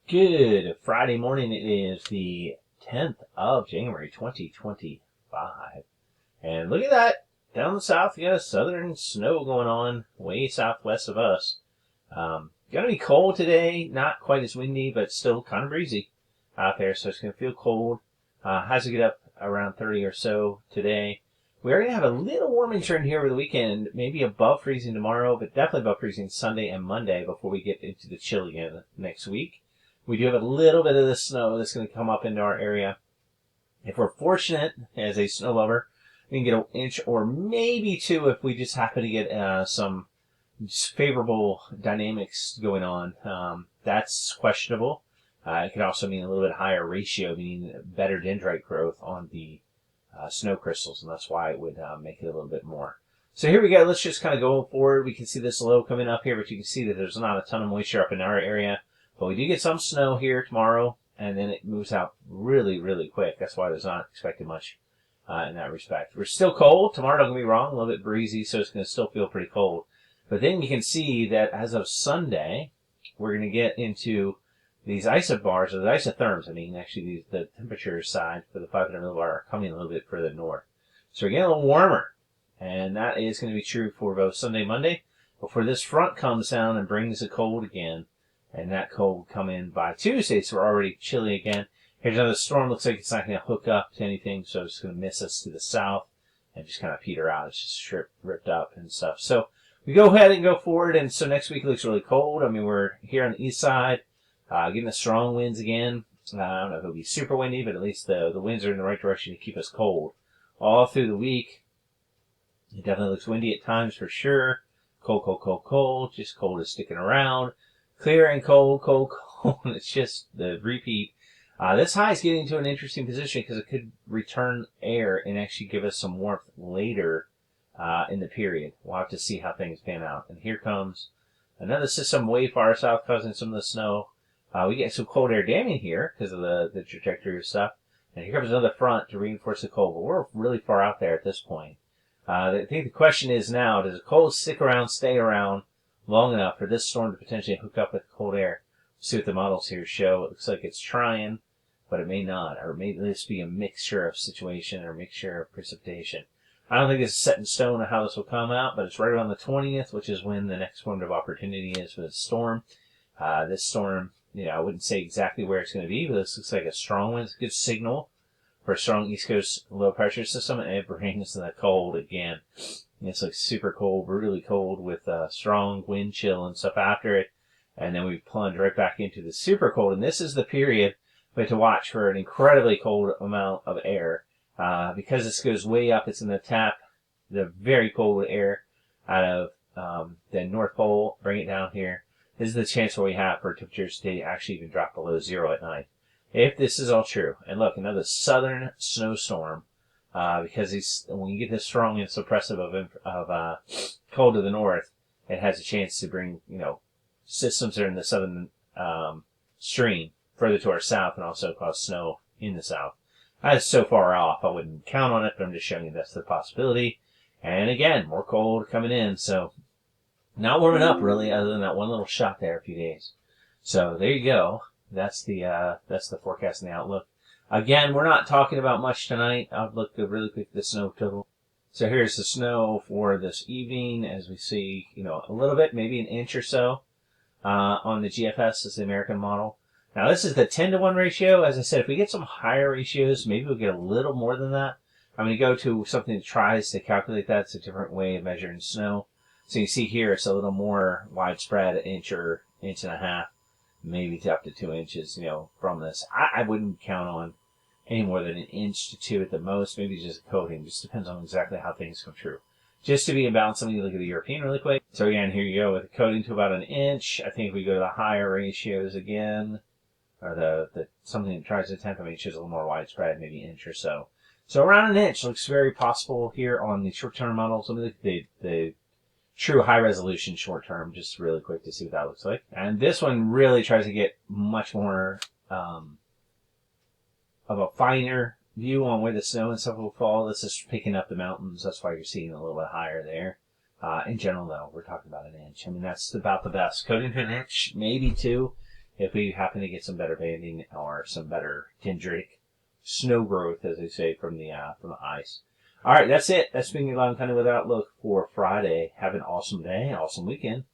Good Friday morning. It is the 10th of January, 2025. And look at that. Down the south, you got a southern snow going on way southwest of us. Gonna be cold today. Not quite as windy, but still kind of breezy out there. So it's gonna feel cold. Has to get up around 30 or so today. We're gonna have a little warming trend here over the weekend. Maybe above freezing tomorrow, but definitely above freezing Sunday and Monday before we get into the chill again next week. We do have a little bit of the snow that's going to come up into our area. If we're fortunate, as a snow lover, we can get an inch or maybe two if we just happen to get some favorable dynamics going on. That's questionable. It could also mean a little bit higher ratio, meaning better dendrite growth on the snow crystals, and that's why it would make it a little bit more. So here we go. Let's just kind of go forward. We can see this low coming up here, but you can see that there's not a ton of moisture up in our area. But we do get some snow here tomorrow, and then it moves out really, really quick. That's why there's not expected much in that respect. We're still cold. Tomorrow, don't get me wrong, a little bit breezy, so it's going to still feel pretty cold. But then you can see that as of Sunday, we're going to get into these isobars, or the isotherms. I mean, actually, the temperature side for the 500 millibar are coming a little bit further north. So we're getting a little warmer, and that is going to be true for both Sunday, Monday, before this front comes down and brings the cold again. And that cold will come in by Tuesday, so we're already chilly again. Here's another storm. Looks like it's not going to hook up to anything, so it's going to miss us to the south and just kind of peter out. It's just ripped up and stuff. So we go ahead and go forward, and so next week looks really cold. I mean, we're here on the east side, getting the strong winds again. I don't know if it'll be super windy, but at least the winds are in the right direction to keep us cold all through the week. It definitely looks windy at times for sure. Cold, cold, cold, cold. Just cold is sticking around. Clear and cold, cold, cold. It's just the repeat. This high is getting into an interesting position because it could return air and actually give us some warmth later in the period. We'll have to see how things pan out. And here comes another system way far south causing some of the snow. We get some cold air damming here because of the trajectory of stuff. And here comes another front to reinforce the cold. But we're really far out there at this point. I think the question is now, does the cold stick around, stay around long enough for this storm to potentially hook up with cold air? See what the models here show. It looks like it's trying, but it may not, or it may just be a mixture of situation or a mixture of precipitation. I don't think it's set in stone on how this will come out, but it's right around the 20th, which is when the next window of opportunity is for the storm. This storm, I wouldn't say exactly where it's going to be, but this looks like a strong one. It's a good signal for a strong East Coast low pressure system, and it brings the cold again. It's like super cold, really cold with strong wind chill and stuff after it. And then we plunge right back into the super cold. And this is the period we have to watch for an incredibly cold amount of air. Because this goes way up, it's going to tap the very cold air out of the North Pole, bring it down here. This is the chance where we have for temperatures to actually even drop below zero at night. If this is all true. And look, another southern snowstorm. Because when you get this strong and suppressive of cold to the north, it has a chance to bring, systems that are in the southern stream further to our south and also cause snow in the south. That's so far off, I wouldn't count on it, but I'm just showing you that's the possibility. And again, more cold coming in, so not warming up really, other than that one little shot there a few days. So there you go. That's the forecast and the outlook. Again, we're not talking about much tonight. I'll look really quick at the snow total. So here's the snow for this evening, as we see, a little bit, maybe an inch or so, on the GFS as the American model. Now this is the 10-to-1 ratio. As I said, if we get some higher ratios, maybe we'll get a little more than that. I'm going to go to something that tries to calculate that. It's a different way of measuring snow. So you see here, it's a little more widespread, an inch or inch and a half. Maybe up to 2 inches, from this. I wouldn't count on any more than an inch to 2 at the most. Maybe just a coating. Just depends on exactly how things come true. Just to be in balance, let me look at the European really quick. So again, here you go with the coating to about an inch. I think if we go to the higher ratios again, or the something that tries to 10 inches, a little more widespread, maybe an inch or so. So around an inch looks very possible here on the short-term models. Let me look at the true high-resolution short-term, just really quick to see what that looks like. And this one really tries to get much more of a finer view on where the snow and stuff will fall. This is picking up the mountains. That's why you're seeing a little bit higher there. In general, though, we're talking about an inch. I mean, that's about the best. Coating to an inch, maybe 2. if we happen to get some better banding or some better dendritic snow growth, as they say, from the ice. All right, that's it. That's been your Loudoun County Weather Outlook for Friday. Have an awesome day, awesome weekend.